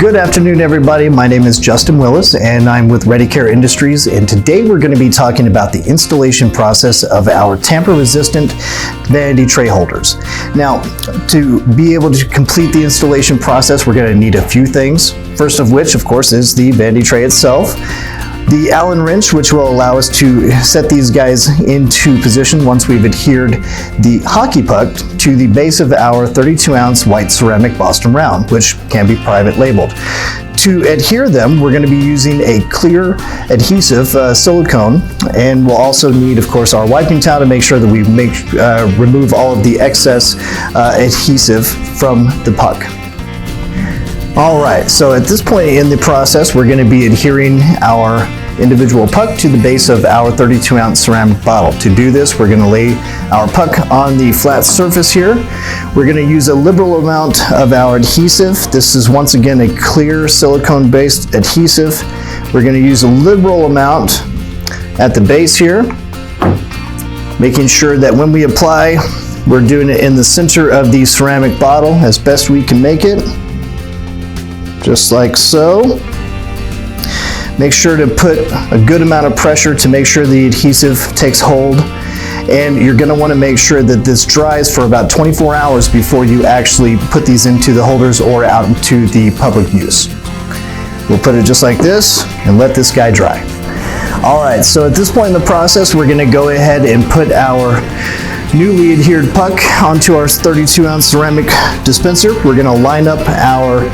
Good afternoon, everybody. My name is Justin Willis, and I'm with ReadyCare Industries, and today we're going to be talking about the installation process of our tamper-resistant vanity tray holders. Now, to be able to complete the installation process, we're going to need a few things. First of which, of course, is the vanity tray itself. The Allen wrench, which will allow us to set these guys into position once we've adhered the hockey puck to the base of our 32-ounce white ceramic Boston round, which can be private labeled. To adhere them, we're going to be using a clear adhesive silicone, and we'll also need, of course, our wiping towel to make sure that we remove all of the excess adhesive from the puck. Alright, so at this point in the process, we're going to be adhering our individual puck to the base of our 32-ounce ceramic bottle. To do this, we're going to lay our puck on the flat surface here. We're going to use a liberal amount of our adhesive. This is once again a clear silicone-based adhesive. We're going to use a liberal amount at the base here, making sure that when we apply, we're doing it in the center of the ceramic bottle as best we can make it. Just like so. Make sure to put a good amount of pressure to make sure the adhesive takes hold. And you're going to want to make sure that this dries for about 24 hours before you actually put these into the holders or out into the public use. We'll put it just like this and let this guy dry. Alright, so at this point in the process, we're going to go ahead and put our newly adhered puck onto our 32-ounce ceramic dispenser. We're going to line up our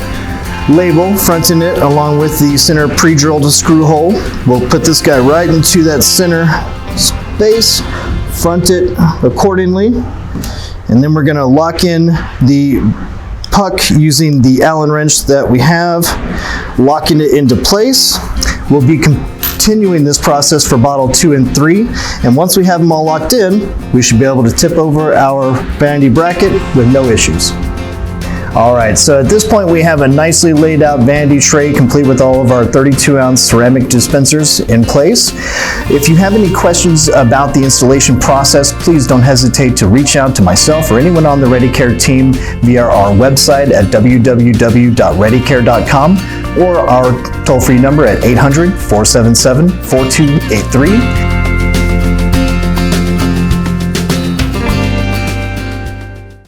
label, fronting it along with the center pre-drilled screw hole. We'll put this guy right into that center space, front it accordingly, and then we're going to lock in the puck using the Allen wrench that we have, locking it into place. We'll be continuing this process for bottle 2 and 3, and once we have them all locked in, we should be able to tip over our vanity bracket with no issues. Alright, so at this point we have a nicely laid out vanity tray complete with all of our 32-ounce ceramic dispensers in place. If you have any questions about the installation process, please don't hesitate to reach out to myself or anyone on the ReadyCare team via our website at www.readycare.com or our toll-free number at 800-477-4283.